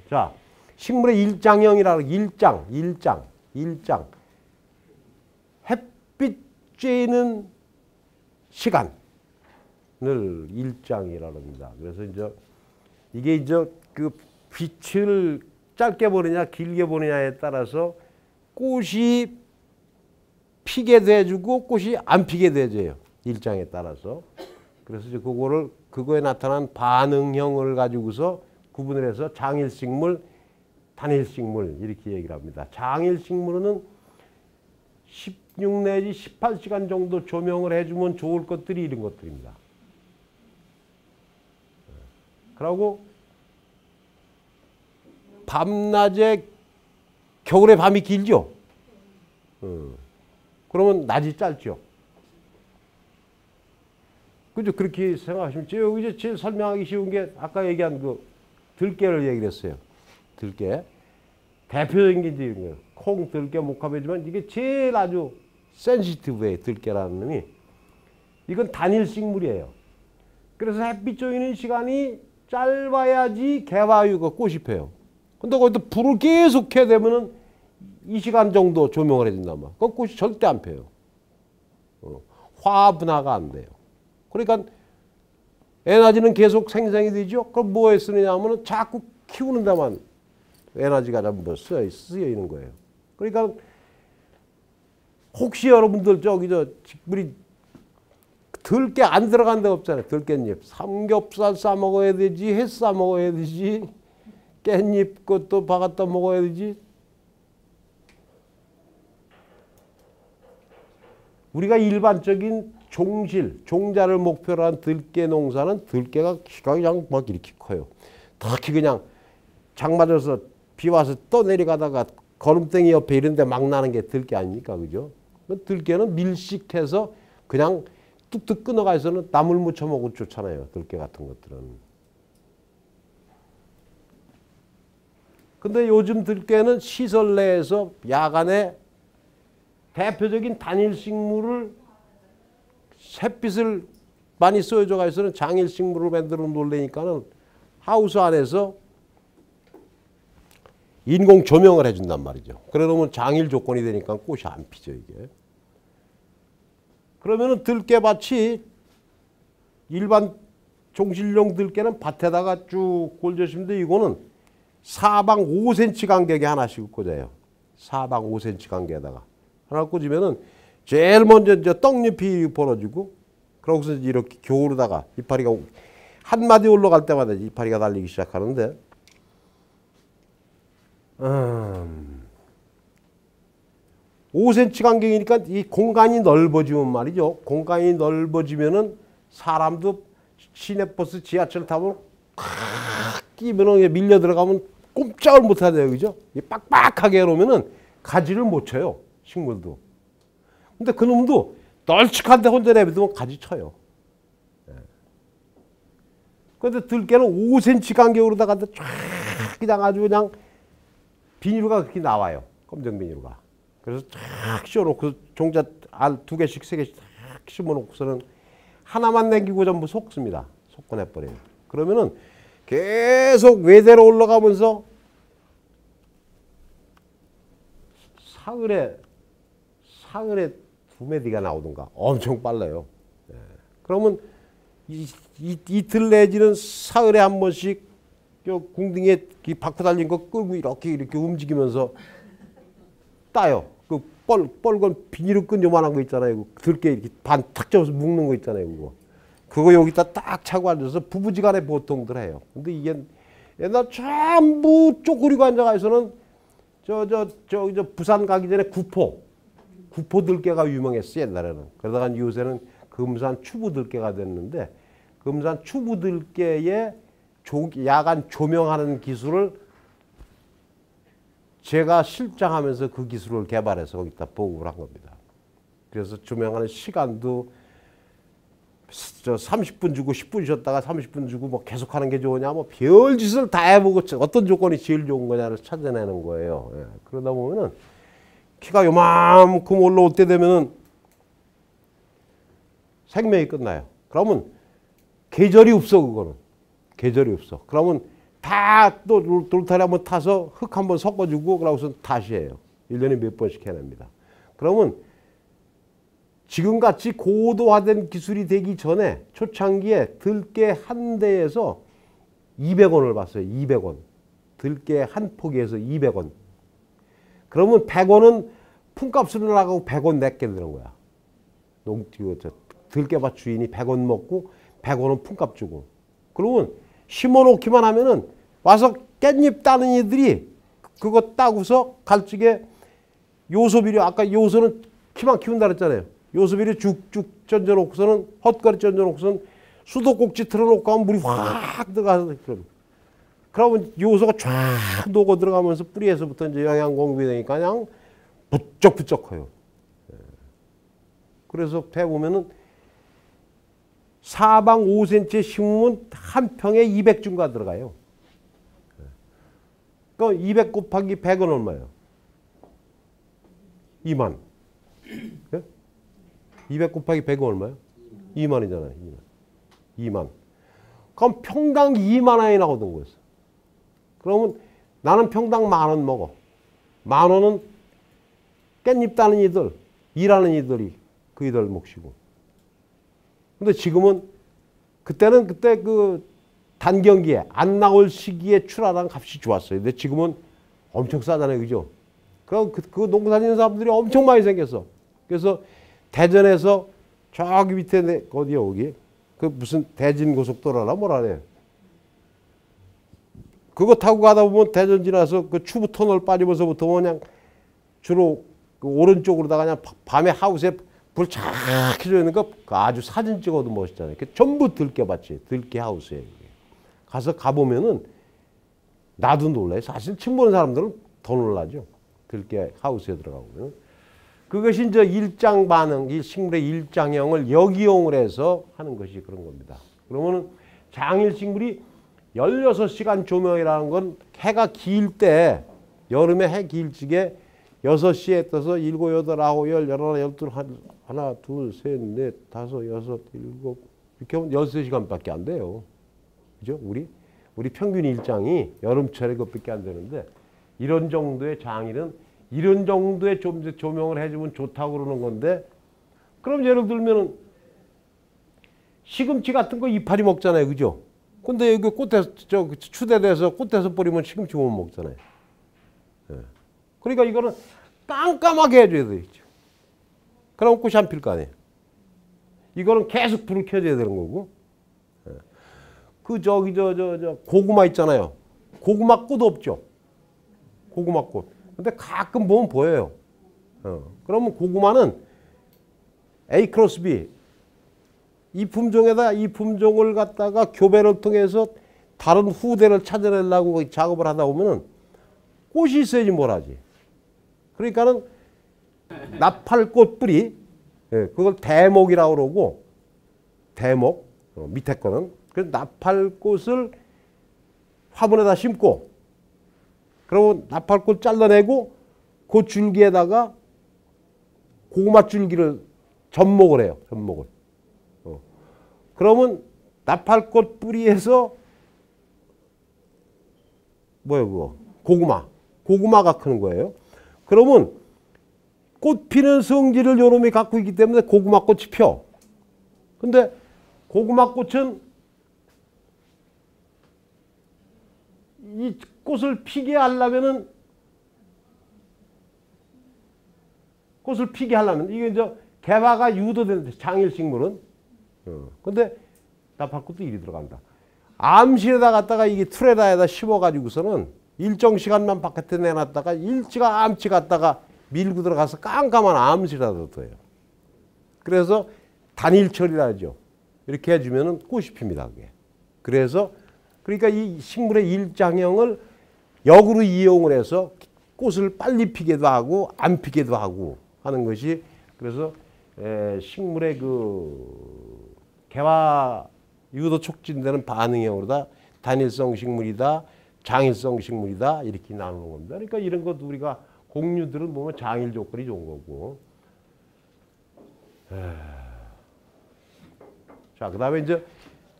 자, 식물의 일장형이라고 일장. 햇빛 쬐는 시간을 일장이라고 합니다. 그래서 이게 그 빛을 짧게 보느냐 길게 보느냐에 따라서 꽃이 피게 돼주고 꽃이 안 피게 돼줘요. 일장에 따라서. 그래서 이제 그거에 나타난 반응형을 가지고서 구분을 해서 장일식물, 단일식물 이렇게 얘기를 합니다. 장일식물은 16 내지 18시간 정도 조명을 해주면 좋을 것들이 이런 것들입니다. 그리고 밤낮에 겨울에 밤이 길죠. 그러면 낮이 짧죠. 그죠? 그렇게 생각하시면 여기 이제 제일 설명하기 쉬운 게 아까 얘기한 그 들깨를 얘기를 했어요. 들깨. 대표적인 게 이제 이런 거예요. 콩, 들깨, 목합이지만 이게 제일 아주 센시티브해요. 들깨라는 놈이. 이건 단일식물이에요. 그래서 햇빛 쬐는 시간이 짧아야지 개화유가 꽃이 펴요. 근데 거기다 불을 계속 켜야 되면은 이 시간 정도 조명을 해준단 말이야. 그 꽃이 절대 안 펴요. 화분화가 안 돼요. 그러니까 에너지는 계속 생성이 되죠. 그럼 뭐에 쓰느냐 하면은 자꾸 키우는 데만 에너지가 전부 쓰여 있는 거예요. 그러니까 혹시 여러분들 우리 들깨 안 들어간 데 없잖아요. 들깻잎. 삼겹살 싸 먹어야 되지, 해 싸 먹어야 되지, 깻잎 것도 박았다 먹어야 되지. 우리가 일반적인 종자를 목표로 한 들깨 농사는 들깨가 키가 그냥 막 이렇게 커요. 특히 그냥 장 맞아서 비 와서 또 내려가다가 거름땡이 옆에 이런 데 막 나는 게 들깨 아닙니까? 그죠? 들깨는 밀식해서 그냥 뚝뚝 끊어가서는 나물 무쳐 먹으면 좋잖아요. 들깨 같은 것들은. 근데 요즘 들깨는 시설 내에서 야간에 대표적인 단일식물을 햇빛을 많이 쏘여줘 가지고는 장일식물을 만들어 놓으려니까는 하우스 안에서 인공 조명을 해준단 말이죠. 그래 놓으면 장일 조건이 되니까 꽃이 안 피죠, 이게. 그러면은 들깨밭이 일반 종실용 들깨는 밭에다가 쭉 꼴져시는데 이거는 사방 5cm 간격에 하나씩 꽂아요. 사방 5cm 간격에다가. 하나 꽂으면은 제일 먼저 이제 떡잎이 벌어지고 그러고서 이렇게 겨울에다가 이파리가 한 마디 올라갈 때마다 이파리가 달리기 시작하는데 5cm 간격이니까 이 공간이 넓어지면 말이죠. 공간이 넓어지면은 사람도 시내버스 지하철 타면 끼면은 밀려 들어가면 꼼짝을 못 하대요. 그죠? 빡빡하게 해놓으면은 가지를 못 쳐요. 식물도. 근데 그놈도 널찍한데 혼자 내비두면 가지 쳐요. 그런데 들깨는 5cm 간격으로다가 쫙 그냥 아주 그냥 비닐가 그렇게 나와요. 검정 비닐가. 그래서 쫙 씌워놓고 종자 알 2개씩 3개씩 쫙 심어놓고서는 하나만 남기고 전부 섞습니다. 섞어내버려요. 그러면은 계속 외대로 올라가면서 사흘에 2매디가 나오던가 엄청 빨라요. 그러면 이틀 내지는 사흘에 한 번씩 궁둥이에 바퀴 달린 거 끌고 이렇게 움직이면서 따요. 그 뻘건 비닐을 끈 요만한 거 있잖아요. 들깨 이렇게 반 탁 접어서 묶는 거 있잖아요. 그거 여기다 딱 차고 앉아서 부부지간에 보통들 해요. 근데 이게 옛날 전부 쪼그리고 앉아가서는 저 부산 가기 전에 구포 들깨가 유명했어요. 옛날에는. 그러다가 요새는 금산 추부 들깨가 됐는데 금산 추부 들깨의 야간 조명하는 기술을 제가 실장하면서 그 기술을 개발해서 거기다 보급을 한 겁니다. 그래서 조명하는 시간도 30분 주고 10분 쉬었다가 30분 주고 뭐 계속 하는 게 좋으냐 뭐 별짓을 다 해보고 어떤 조건이 제일 좋은 거냐를 찾아내는 거예요. 예. 그러다 보면은 키가 요만큼 올라올 때 되면은 생명이 끝나요. 그러면 계절이 없어. 그거는 계절이 없어. 그러면 다 또 돌타리 한번 타서 흙 한번 섞어주고 그러고서 다시 해요. 1년에 몇 번씩 해냅니다. 그러면 지금같이 고도화된 기술이 되기 전에 초창기에 들깨 한 대에서 200원을 받았어요. 200원. 들깨 한 포기에서 200원. 그러면 100원은 품값으로 나가고 100원 내게 되는 거야. 들깨밭 주인이 100원 먹고 100원은 품값 주고. 그러면 심어놓기만 하면은 와서 깻잎 따는 이들이 그거 따고서 갈증에 요소비료, 아까 요소는 키만 키운다 그랬잖아요. 요소비료 쭉쭉 던져놓고서는 헛거리 던져놓고서는 수도꼭지 틀어놓고 하면 물이 확 들어가서 그러면 요소가 쫙 녹아 들어가면서 뿌리에서부터 이제 영양 공급이 되니까 그냥 부쩍부쩍 커요. 그래서 배보면은 사방 5cm 심으면 한 평에 200중가 들어가요. 그러니까 200 곱하기 100은 얼마예요? 2만. 200 곱하기 100은 얼마예요? 2만이잖아요. 2만. 그럼 평당 2만 원이 나오던 거였어. 그러면 나는 평당 10,000원 먹어. 10,000원은 깻잎 따는 이들, 일하는 이들이 그 이들 몫이고. 근데 지금은 그때는 그때 그 단경기에 안 나올 시기에 출하랑 값이 좋았어요. 근데 지금은 엄청 싸잖아요. 그죠? 그럼 그 농사 짓는 사람들이 엄청 많이 생겼어. 그래서 대전에서 저기 밑에 어디요, 여기? 그 무슨 대진고속도로라 뭐라 그래. 그거 타고 가다 보면 대전 지나서 그 추부 터널 빠지면서부터 그냥 주로 그 오른쪽으로다가 그냥 밤에 하우스에 불 쫙 켜져 있는 거 아주 사진 찍어도 멋있잖아요. 전부 들깨밭이 들깨 하우스에 가서 가보면은 나도 놀라요. 사실 처음 보는 사람들은 더 놀라죠. 들깨 하우스에 들어가보면. 그것이 이제 일장 반응, 이 식물의 일장형을 역이용을 해서 하는 것이 그런 겁니다. 그러면은 장일 식물이 16시간 조명이라는 건 해가 길 때, 여름에 해 길 적에 6시에 떠서 7, 8, 9, 10, 11, 12, 하나, 둘, 셋, 넷, 다섯, 여섯, 일곱, 이렇게 하면 13시간밖에 안 돼요. 그죠? 우리 평균 일장이 여름철에 그것밖에 안 되는데, 이런 정도의 장일은 이런 정도의 조명을 해주면 좋다고 그러는 건데, 그럼 예를 들면은 시금치 같은 거 이파리 먹잖아요. 그죠? 근데 여기 꽃에서, 추대돼서 꽃에서 뿌리면 시금치 못 먹잖아요. 예. 그러니까 이거는 깜깜하게 해줘야 되겠죠. 그럼 꽃이 안 필 거 아니에요. 이거는 계속 불을 켜줘야 되는 거고. 예. 그 고구마 있잖아요. 고구마 꽃 없죠. 고구마 꽃. 근데 가끔 보면 보여요. 그러면 고구마는 A 크로스 B, 이 품종에다 이 품종을 갖다가 교배를 통해서 다른 후대를 찾아내려고 작업을 하다 보면은 꽃이 있어야지 뭘 하지. 그러니까는 나팔꽃 뿌리, 그걸 대목이라고 그러고, 대목, 밑에 거는. 그래서 나팔꽃을 화분에다 심고, 그러면 나팔꽃 잘라내고 그 줄기에다가 고구마 줄기를 접목을 해요. 접목을. 그러면 나팔꽃 뿌리에서 뭐예요 그거? 고구마가 크는 거예요. 그러면 꽃 피는 성질을 요놈이 갖고 있기 때문에 고구마꽃이 펴. 근데 고구마꽃은 이 꽃을 피게 하려면은 이게 이제 개화가 유도되는데 장일식물은. 근데 나팔꽃도 일이 들어간다. 암실에다 갖다가 이게 트레다에다 심어가지고서는 일정 시간만 바깥에 내놨다가 일찌가 암치 갔다가 밀고 들어가서 깜깜한 암실에다 둬요. 그래서 단일철이라 하죠. 이렇게 해주면은 꽃이 핍니다. 그게. 그래서 그러니까 이 식물의 일장형을 역으로 이용을 해서 꽃을 빨리 피게도 하고 안 피게도 하고 하는 것이 그래서 식물의 그 개화 유도 촉진되는 반응형으로다 단일성 식물이다, 장일성 식물이다 이렇게 나누는 겁니다. 그러니까 이런 것도 우리가 공류들은 보면 장일 조건이 좋은 거고. 자, 그다음에 이제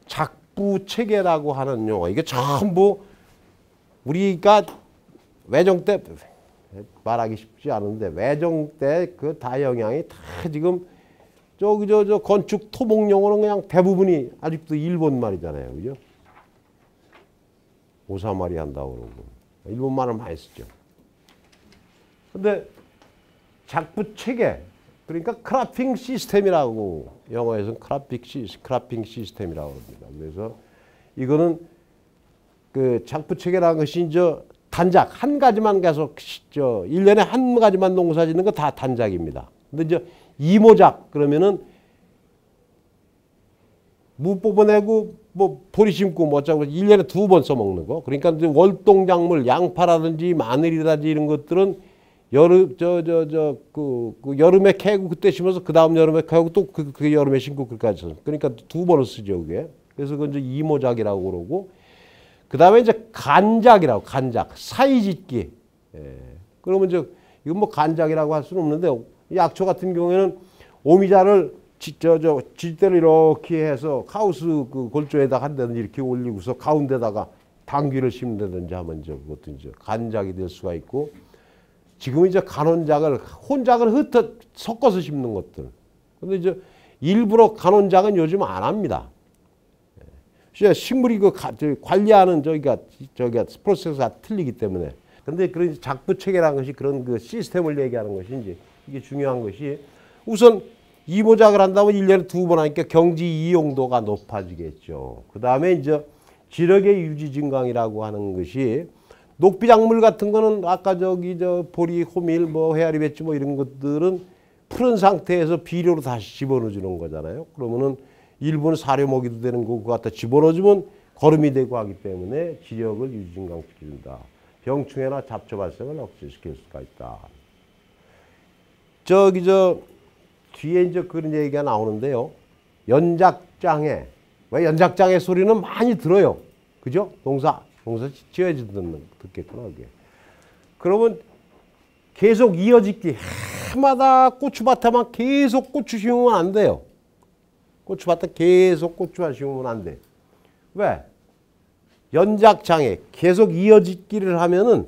작부 체계라고 하는 용어. 이게 전부 우리가 외정 때 말하기 쉽지 않은데 외정 때 그 다영향이 다 지금 저기 저 건축 토목 용어는 그냥 대부분이 아직도 일본 말이잖아요, 그죠? 오사마리 한다고 그러고 일본 말을 많이 쓰죠. 근데 작부 체계 그러니까 크라핑 시스템이라고 영어에서는 크라핑 시스템이라고 합니다. 그래서 이거는 그 작부 체계라는 것이 이제 단작 한 가지만 계속 1년에 한 가지만 농사 짓는 거 다 단작입니다. 근데 이제 이모작 그러면은 무 뽑아내고 뭐 보리 심고 뭐 어쩌고 1년에 2번 써먹는 거. 그러니까 이제 월동작물 양파라든지 마늘이라든지 이런 것들은 여름에 캐고 그때 심어서 그 다음 여름에 캐고 또 그 여름에 심고 그까지 그러니까 2번을 쓰죠 그게. 그래서 그건 이제 이모작이라고 그러고 그 다음에 이제 간작이라고 간작 사이짓기. 예. 그러면 이제 이건 뭐 간작이라고 할 수는 없는데 약초 같은 경우에는 오미자를 질대로 이렇게 해서 하우스 그 골조에다 한다든지 이렇게 올리고서 가운데다가 당귀를 심는다든지 하면 이제 그것도 이제 간작이 될 수가 있고 지금 이제 간원작을 혼작을 섞어서 심는 것들. 근데 이제 일부러 간원작은 요즘 안 합니다. 식물이 그 관리하는 저기가 프로세스가 틀리기 때문에. 근데 그런 작부 체계라는 것이 그런 그 시스템을 얘기하는 것인지 이게 중요한 것이 우선 이모작을 한다면 1년에 2번 하니까 경지 이용도가 높아지겠죠. 그 다음에 이제 지력의 유지 증강이라고 하는 것이 녹비작물 같은 거는 아까 보리, 호밀, 뭐 헤아리, 배추 뭐 이런 것들은 푸른 상태에서 비료로 다시 집어넣어주는 거잖아요. 그러면은 일부는 사료 먹이도 되는 거 그거 갖다 집어넣어주면 거름이 되고 하기 때문에 지력을 유지 증강시켜준다. 병충해나 잡초 발생을 억제시킬 수가 있다. 뒤에 이제 그런 얘기가 나오는데요. 연작장애. 왜 연작장애 소리는 많이 들어요. 그죠? 농사 지어야지 듣겠구나, 그게. 그러면 계속 이어짓기. 해마다 고추밭에만 계속 고추 심으면 안 돼요. 고추밭에 계속 고추만 심으면 안 돼. 왜? 연작장애. 계속 이어짓기를 하면은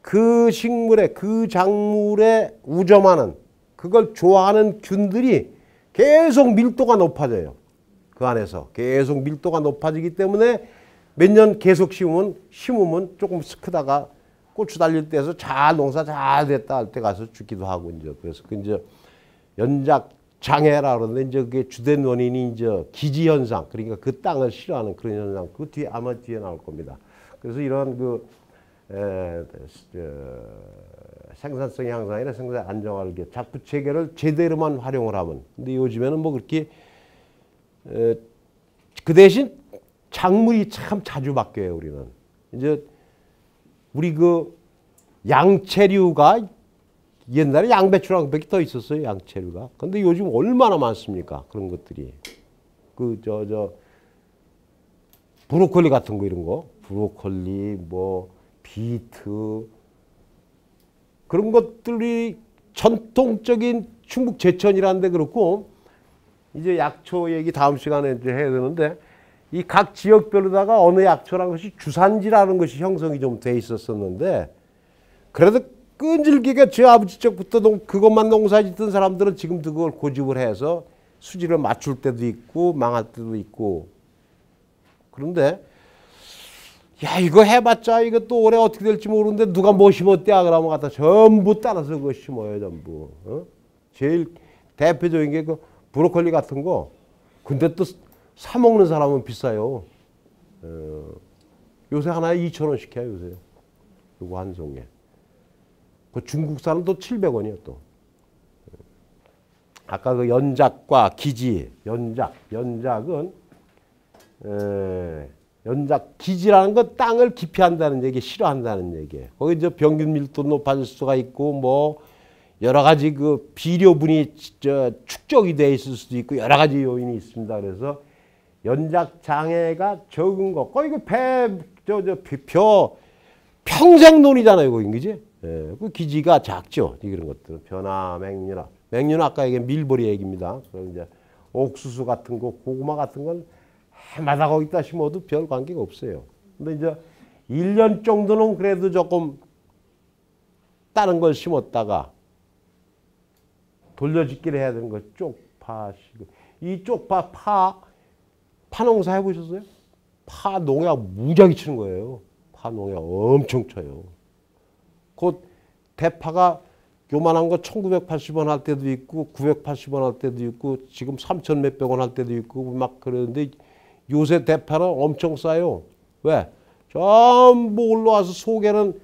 그 식물에, 그 작물에 우점하는 그걸 좋아하는 균들이 계속 밀도가 높아져요. 그 안에서 계속 밀도가 높아지기 때문에 몇 년 계속 심으면 조금 크다가 고추 달릴 때에서 농사 잘 됐다 할 때 가서 죽기도 하고 이제 그래서 그 이제 연작 장애라 그러는데 이제 그게 주된 원인이 이제 기지 현상 그러니까 그 땅을 싫어하는 그런 현상 그 뒤에 아마 뒤에 나올 겁니다. 그래서 이런 생산성 향상이나 생산 안정화를 작부 체계를 제대로만 활용을 하면 근데 요즘에는 뭐 그렇게 그 대신 작물이 참 자주 바뀌어요. 우리는 이제 우리 그 양채류가 옛날에 양배추랑 밖에 더 있었어요. 양채류가. 근데 요즘 얼마나 많습니까? 그런 것들이. 브로콜리 같은 거 이런 거. 브로콜리, 뭐 비트 그런 것들이 전통적인 충북 제천이라는 데 그렇고 이제 약초 얘기 다음 시간에 이제 해야 되는데 이 각 지역별로다가 어느 약초라는 것이 주산지라는 것이 형성이 좀 돼 있었었는데 그래도 끈질기게 제 아버지 쪽부터 그것만 농사 짓던 사람들은 지금 그걸 고집을 해서 수질을 맞출 때도 있고 망할 때도 있고 그런데 야 이거 해봤자 이거 또 올해 어떻게 될지 모르는데 누가 뭐 심었대야 그러면 갖다 전부 따라서 그거 심어요 전부. 제일 대표적인 게 그 브로콜리 같은 거 근데 또 사 먹는 사람은 비싸요. 요새 하나에 2,000원씩 해요 요새. 요거 한 송에. 그 중국산은 또 700원이에요 또. 아까 그 연작과 기지, 연작은 연작 기지라는 건 땅을 기피한다는 얘기, 싫어한다는 얘기예요. 거기 이제 평균 밀도 높아질 수가 있고 뭐 여러 가지 그 비료분이 축적이 돼 있을 수도 있고 여러 가지 요인이 있습니다. 그래서 연작 장애가 적은 거, 거의 그 평생 논이잖아요, 거긴 그지? 예, 그 기지가 작죠, 이런 것들은 변화, 맹류는 아까 얘기한 밀보리 얘기입니다. 그리고 이제 옥수수 같은 거, 고구마 같은 건 해마다 거기다 심어도 별 관계가 없어요. 근데 이제 1년 정도는 그래도 조금 다른 걸 심었다가 돌려짓기를 해야 되는 거 쪽파시고. 이 쪽파 파 농사 해보셨어요? 파 농약 무지하게 치는 거예요. 파 농약 엄청 쳐요. 그 대파가 요만한 거 1980원 할 때도 있고 980원 할 때도 있고 지금 3천 몇백 원 할 때도 있고 막 그러는데 요새 대파는 엄청 싸요. 왜? 전부 올라와서 속에는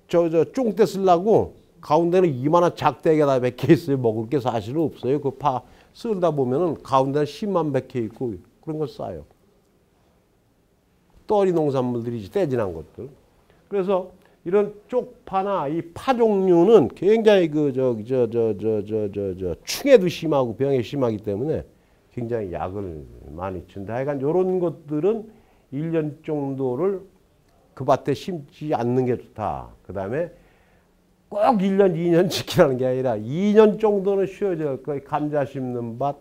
쫑대 쓰려고 가운데는 이만한 작대기에다 박혀 있어요. 먹을 게 사실은 없어요. 그 파 쓸다 보면은 가운데는 씨만 박혀 있고 그런 거 싸요. 떨이 농산물들이지 떼진한 것들. 그래서 이런 쪽파나 이 파 종류는 굉장히 충해도 심하고 병에 심하기 때문에 굉장히 약을 많이 준다. 하여간 이런 것들은 1년 정도를 그 밭에 심지 않는 게 좋다. 그 다음에 꼭 1년, 2년 지키라는 게 아니라 2년 정도는 쉬어져. 거의 감자 심는 밭,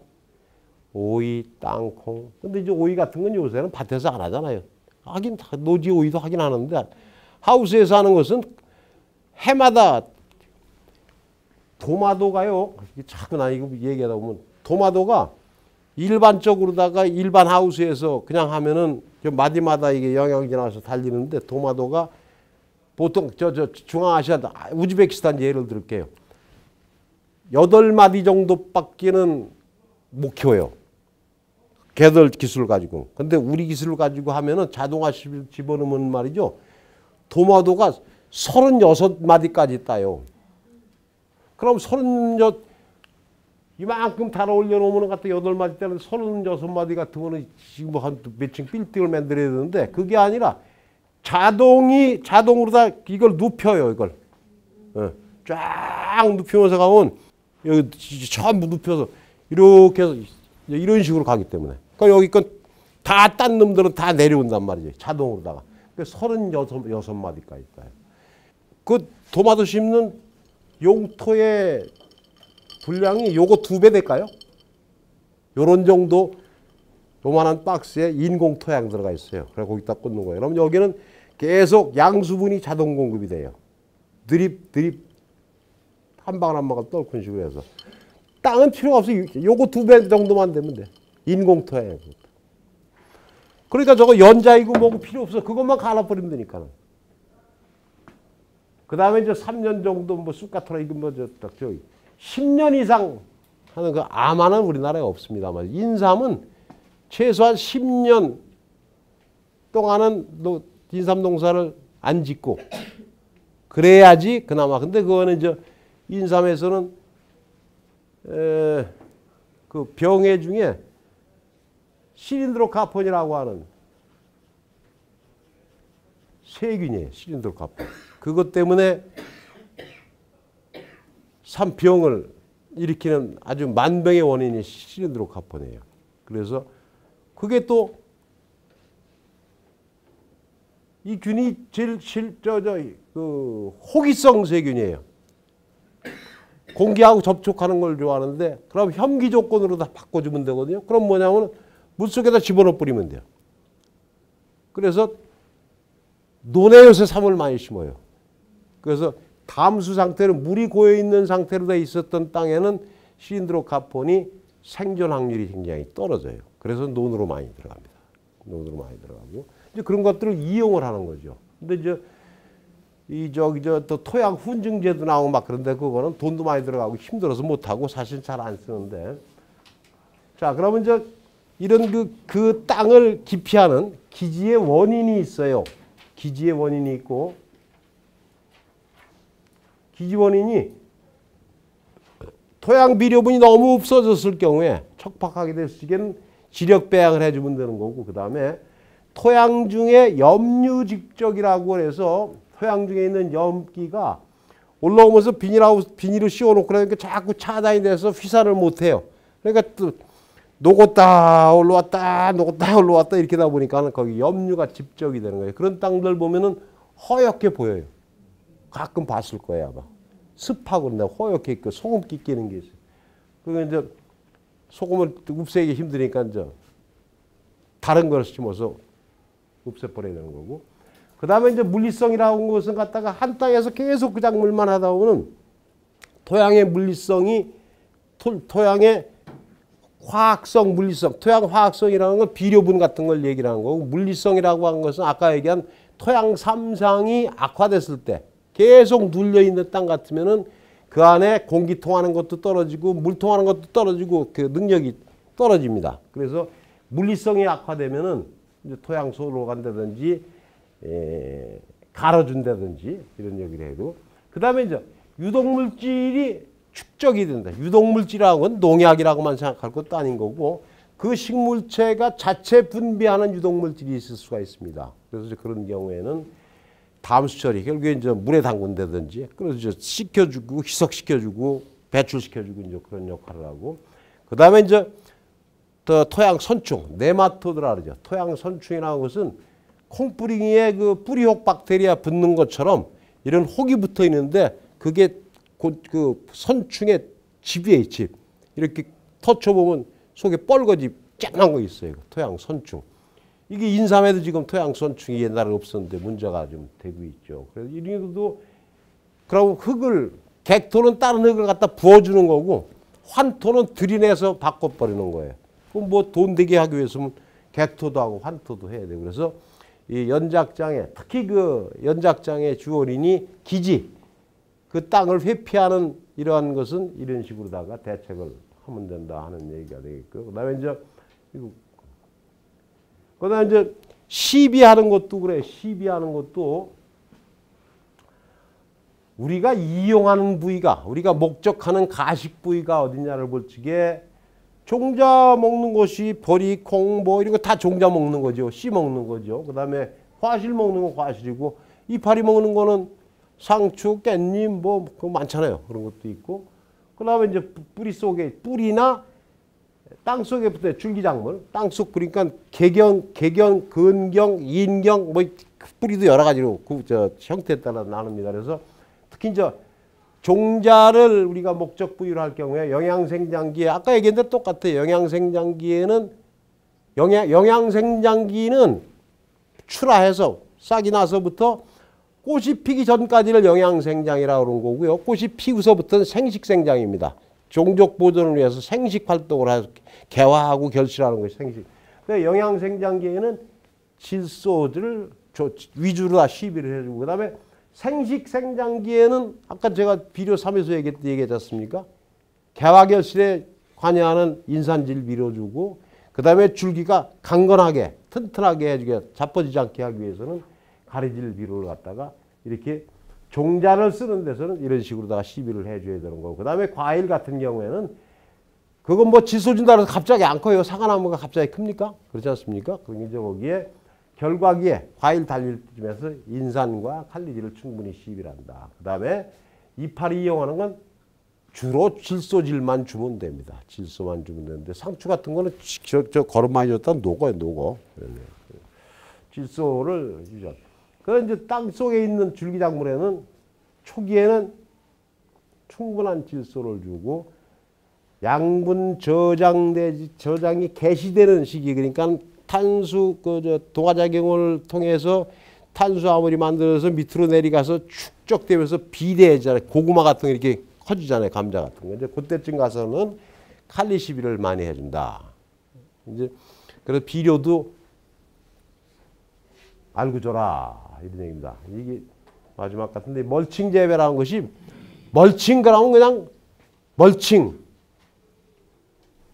오이, 땅콩. 근데 이제 오이 같은 건 요새는 밭에서 안 하잖아요. 하긴 노지 오이도 하긴 하는데 하우스에서 하는 것은 해마다 도마도가요. 자꾸 나 이거 얘기하다 보면 도마도가 일반적으로다가 일반 하우스에서 그냥 하면은 마디마다 이게 영양제 나와서 달리는데 도마도가 보통 중앙아시아 우즈베키스탄 예를 들게요. 8마디 정도밖에는 못 키워요. 걔들 기술을 가지고. 근데 우리 기술을 가지고 하면은 자동화 집어넣으면 말이죠. 도마도가 36마디까지 따요. 그럼 이만큼 달아 올려놓으면 갖다 8마디 때는 36마디 같은 거는 지금 한 몇층 빌딩을 만들어야 되는데 그게 아니라 자동으로 다 이걸 눕혀요, 이걸. 쫙 눕히면서 가면 여기 전부 눕혀서 이렇게 해서 이런 식으로 가기 때문에. 그러니까 여기 건 다 딴 놈들은 다 내려온단 말이죠. 자동으로다가. 36마디까지 따요. 그 도마도 심는 용토의 분량이 요거 2배 될까요? 요런 정도 요만한 박스에 인공 토양 들어가 있어요. 그래 거기다 꽂는 거예요. 그럼 여기는 계속 양수분이 자동 공급이 돼요. 드립 한 방울 한 방울 떨군 식으로 해서. 땅은 필요가 없어요. 요거 2배 정도만 되면 돼. 인공 토양. 그러니까 저거 연자이고 뭐고 필요 없어. 그것만 갈아버리면 되니까. 그 다음에 이제 3년 정도 뭐 쑥가토라 이거 뭐 저기 10년 이상 하는 그 암화는 우리나라에 없습니다만 인삼은 최소한 10년 동안은 인삼 농사를 안 짓고 그래야지 그나마. 근데 그거는 이제 인삼에서는 그 병해 중에 실린드로카폰이라고 하는 세균이에요. 실린드로카폰. 그것 때문에 산병을 일으키는 아주 만병의 원인이 실린드로카폰이에요. 그래서 그게 또 이 균이 제일 호기성 세균이에요. 공기하고 접촉하는 걸 좋아하는데 그럼 혐기 조건으로 다 바꿔주면 되거든요. 그럼 뭐냐면 물속에다 집어넣어 뿌리면 돼요. 그래서 논에 요새 삼을 많이 심어요. 그래서 담수 상태로 물이 고여있는 상태로 돼 있었던 땅에는 실린드로카폰이 생존 확률이 굉장히 떨어져요. 그래서 논으로 많이 들어갑니다. 논으로 많이 들어가고 이제 그런 것들을 이용을 하는 거죠. 근데 이제 또 토양 훈증제도 나오고 막 그런데 그거는 돈도 많이 들어가고 힘들어서 못 하고 사실 잘 안 쓰는데. 자, 그러면 이제 이런 그 땅을 기피하는 기지의 원인이 있어요. 기지의 원인이 있고 기지 원인이 토양 비료분이 너무 없어졌을 경우에 척박하게 됐을 적에는 지력 배양을 해주면 되는 거고 그 다음에 토양 중에 염류직적이라고 해서 토양 중에 있는 염기가 올라오면서 비닐을 씌워놓고 그러니까 자꾸 차단이 돼서 휘산을 못해요. 그러니까 또 녹았다 올라왔다 녹았다 올라왔다 이렇게 하다 보니까 거기 염류가 집적이 되는 거예요. 그런 땅들 보면은 허옇게 보여요. 가끔 봤을 거예요 아마. 습하고 그런데 허옇게 있고 소금기 끼는 게 있어요. 그게 이제 소금을 없애기 힘드니까 이제 다른 걸 심어서 없애버려야 되는 거고. 그 다음에 이제 물리성이라고 하는 것은 갖다가 한 땅에서 계속 그 작물만 하다 보면 토양의 물리성이 토양의 화학성, 물리성, 토양 화학성이라는 건 비료분 같은 걸 얘기를 하는 거고 물리성이라고 하는 것은 아까 얘기한 토양 삼상이 악화됐을 때 계속 눌려있는 땅 같으면은 그 안에 공기 통하는 것도 떨어지고 물 통하는 것도 떨어지고 그 능력이 떨어집니다. 그래서 물리성이 악화되면은 이제 토양 소로 간다든지 갈아준다든지 이런 얘기를 해도 그 다음에 이제 유독물질이 축적이 된다. 유독물질이라고 건 농약이라고만 생각할 것도 아닌 거고 그 식물체가 자체 분비하는 유독물질이 있을 수가 있습니다. 그래서 그런 경우에는 담수 처리, 결국에 이제 물에 담근다든지 그래서 식혀주고 희석시켜주고 배출시켜주고 이제 그런 역할을 하고 그 다음에 이제 또 토양 선충, 네마토드라 그러죠. 토양 선충이라는 것은 콩뿌리에 그 뿌리혹 박테리아 붙는 것처럼 이런 혹이 붙어 있는데 그게 그 선충의 집이에요, 집. 이렇게 터쳐보면 속에 뻘거지 쨍한 거 있어요. 토양 선충. 이게 인삼에도 지금 토양 선충이 옛날에 없었는데 문제가 좀 되고 있죠. 그래서 이런 것도 그럼 흙을 객토는 다른 흙을 갖다 부어주는 거고 환토는 들이내서 바꿔버리는 거예요. 그럼 뭐 돈 되게 하기 위해서는 객토도 하고 환토도 해야 돼요. 그래서 이 연작장에 특히 그 연작장의 주어린이 기지 그 땅을 회피하는 이러한 것은 이런 식으로다가 대책을 하면 된다 하는 얘기가 되겠고 그다음에 이제 시비하는 것도 그래. 시비하는 것도 우리가 이용하는 부위가 우리가 목적하는 가식 부위가 어디냐를 볼 적에 종자 먹는 것이 버리, 콩, 뭐 이런 거 다 종자 먹는 거죠. 씨 먹는 거죠. 그다음에 과실 먹는 건 과실이고 이파리 먹는 거는 상추, 깻잎 뭐 그거 많잖아요. 그런 것도 있고 그다음에 이제 뿌리 속에 뿌리나 땅 속에 붙어 줄기작물, 땅 속 그러니까 개경, 근경, 인경 뭐 뿌리도 여러 가지로 그 형태에 따라 나눕니다. 그래서 특히 이제 종자를 우리가 목적 부위로 할 경우에 영양생장기에 아까 얘기한 데 똑같아요. 영양생장기에는 영양생장기는 출하해서 싹이 나서부터 꽃이 피기 전까지를 영양생장이라고 그러는 거고요. 꽃이 피고서부터는 생식생장입니다. 종족 보존을 위해서 생식 활동을 해서 개화하고 결실하는 것이 생식. 영양생장기에는 질소들을 위주로 다 시비를 해주고 그다음에 생식생장기에는 아까 제가 비료 3에서 얘기했지 않습니까? 개화결실에 관여하는 인산질 밀어주고 그다음에 줄기가 강건하게 튼튼하게 해주게 자빠지지 않게 하기 위해서는 가리질 비료를 갖다가 이렇게 종자를 쓰는 데서는 이런 식으로다가 시비를 해줘야 되는 거고 그다음에 과일 같은 경우에는 그건 뭐 질소 준다고 해서 갑자기 안 커요. 사과나무가 갑자기 큽니까? 그렇지 않습니까? 그러니까 거기에 결과기에 과일 달릴 때쯤에서 인산과 칼리질을 충분히 시비를 한다. 그다음에 이파리 이용하는 건 주로 질소질만 주면 됩니다. 질소만 주면 되는데 상추 같은 거는 저 거름 많이 줬다 녹아요, 녹어. 질소를 주죠. 그 이제 땅 속에 있는 줄기작물에는 초기에는 충분한 질소를 주고 양분 저장이 개시되는 시기 그러니까 탄수 동화작용을 통해서 탄수화물이 만들어서 밑으로 내려가서 축적되면서 비대해지잖아요. 고구마 같은 거 이렇게 커지잖아요. 감자 같은 거. 이제 그때쯤 가서는 칼리 시비를 많이 해준다. 이제 그래서 비료도 알고 줘라 이런 얘기입니다. 이게 마지막 같은데 멀칭 재배라는 것이 멀칭 그러면 그냥 멀칭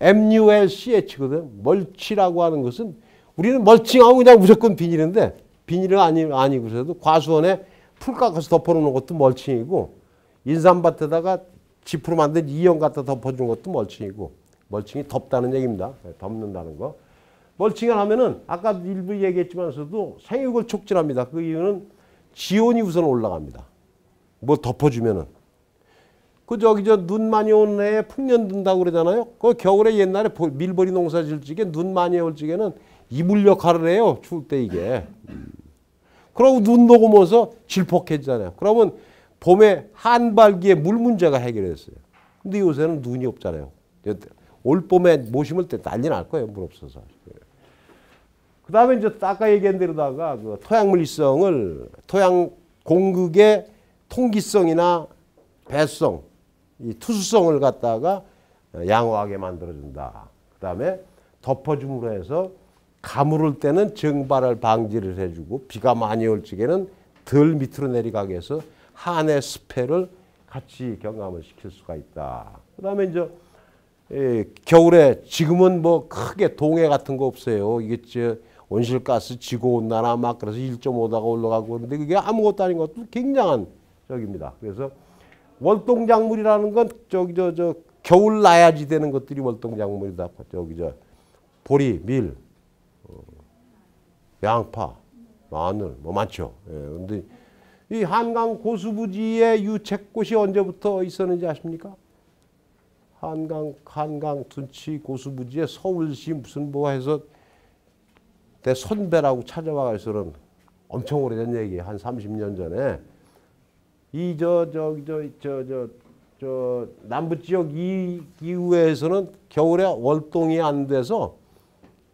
MULCH거든. 멀치라고 하는 것은 우리는 멀칭하고 그냥 무조건 비닐인데 비닐은 아니고서도 과수원에 풀 깎아서 덮어놓는 것도 멀칭이고 인삼밭에다가 지프로 만든 이형 갖다 덮어주는 것도 멀칭이고 멀칭이 덮다는 얘기입니다. 덮는다는 거. 멀칭을 하면은 아까 일부 얘기했지만서도 생육을 촉진합니다. 그 이유는 지온이 우선 올라갑니다. 뭐 덮어주면은. 그 눈 많이 오는 해에 풍년 든다고 그러잖아요. 그 겨울에 옛날에 밀버리 농사 질 적에 눈 많이 올 적에는 이불 역할을 해요. 추울 때 이게. 그러고 눈 녹으면서 질퍽해지잖아요. 그러면 봄에 한발기에 물 문제가 해결됐어요. 근데 요새는 눈이 없잖아요. 올 봄에 못 심을 때 난리 날 거예요. 물 없어서. 그 다음에 이제 아까 얘기한 대로다가 그 토양물리성을 토양 공극의 통기성이나 배성, 이 투수성을 갖다가 양호하게 만들어준다. 그 다음에 덮어줌으로 해서 가물을 때는 증발을 방지를 해주고 비가 많이 올 적에는 덜 밑으로 내려가게 해서 한해 습해를 같이 경감을 시킬 수가 있다. 그 다음에 이제 겨울에 지금은 뭐 크게 동해 같은 거 없어요. 이게 온실가스 지구온난화 막 그래서 1.5도가 올라가고 그런데 그게 아무것도 아닌 것도 굉장한 적입니다. 그래서 월동작물이라는 건 겨울 나야지 되는 것들이 월동작물이다. 보리, 밀, 양파, 마늘 뭐 많죠. 그런데 이 한강 고수부지의 유채꽃이 언제부터 있었는지 아십니까? 한강 둔치 고수부지에 서울시 무슨 뭐 해서 내 선배라고 찾아와서는 엄청 오래된 얘기, 한 30년 전에 이 남부 지역 이후에서는 겨울에 월동이 안 돼서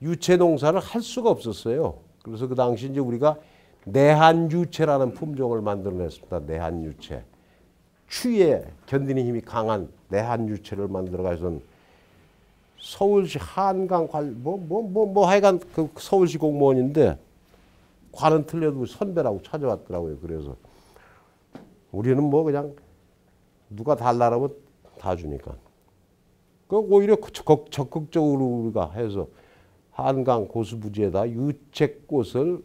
유채 농사를 할 수가 없었어요. 그래서 그 당시 이제 우리가 내한유채라는 품종을 만들어냈습니다. 내한유채. 추위에 견디는 힘이 강한 내한유채를 만들어가서 서울시 한강 하여간 그 서울시 공무원인데 관은 틀려도 선배라고 찾아왔더라고요. 그래서 우리는 뭐 그냥 누가 달라면 다 주니까. 그 오히려 적극적으로 우리가 해서 한강 고수부지에다 유채꽃을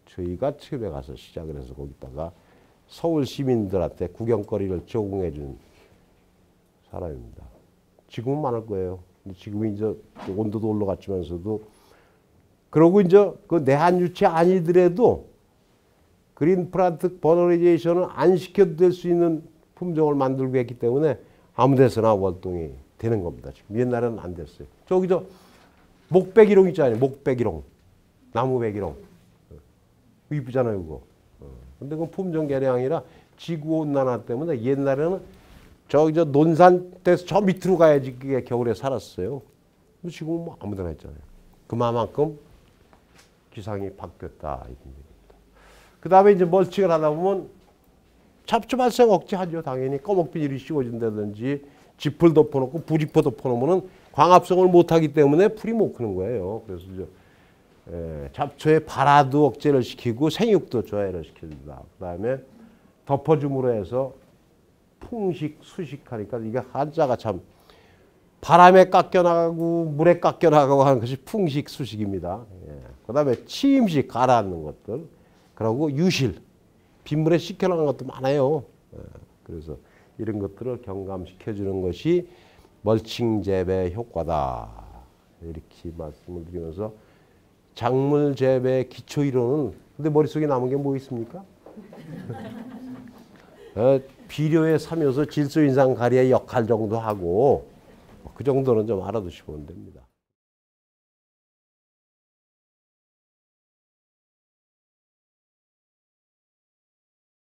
저희가 처음에 가서 시작을 해서 거기다가 서울 시민들한테 구경거리를 제공해 준 사람입니다. 지금은 많을 거예요. 지금은 이제 온도도 올라갔지만서도 그러고 이제 그 내한유채 아니더라도 그린 플란트 버너리제이션을 안 시켜도 될 수 있는 품종을 만들고 했기 때문에 아무 데서나 월동이 되는 겁니다. 지금 옛날에는 안 됐어요. 저기 목배기롱 있잖아요. 목배기롱. 나무배기롱. 이쁘잖아요, 그거. 근데 그건 품종 개량이라 지구온난화 때문에 옛날에는 논산 떼서 저 밑으로 가야지 그게 겨울에 살았어요. 근데 지금은 뭐 아무데나 했잖아요. 그만큼 기상이 바뀌었다. 그 다음에 이제 멀칭을 하다 보면 잡초 발생 억제하죠. 당연히 꺼목비닐이 씌워진다든지 짚을 덮어놓고 부직포 덮어놓으면 광합성을 못하기 때문에 풀이 못 크는 거예요. 그래서 잡초의 발화도 억제를 시키고 생육도 조화를 시켜준다. 그 다음에 덮어줌으로 해서 풍식, 수식하니까 이게 한자가 참 바람에 깎여나가고 물에 깎여나가고 하는 것이 풍식, 수식입니다. 그 다음에 치임식, 가라앉는 것들. 그리고 유실, 빗물에 씻겨나가는 것도 많아요. 그래서 이런 것들을 경감시켜주는 것이 멀칭 재배 효과다. 이렇게 말씀을 드리면서 작물 재배 기초 이론은 근데 머릿속에 남은 게 뭐 있습니까? 비료의 삼요소 질소 인상 가리의 역할 정도 하고 그 정도는 좀 알아두시면 됩니다.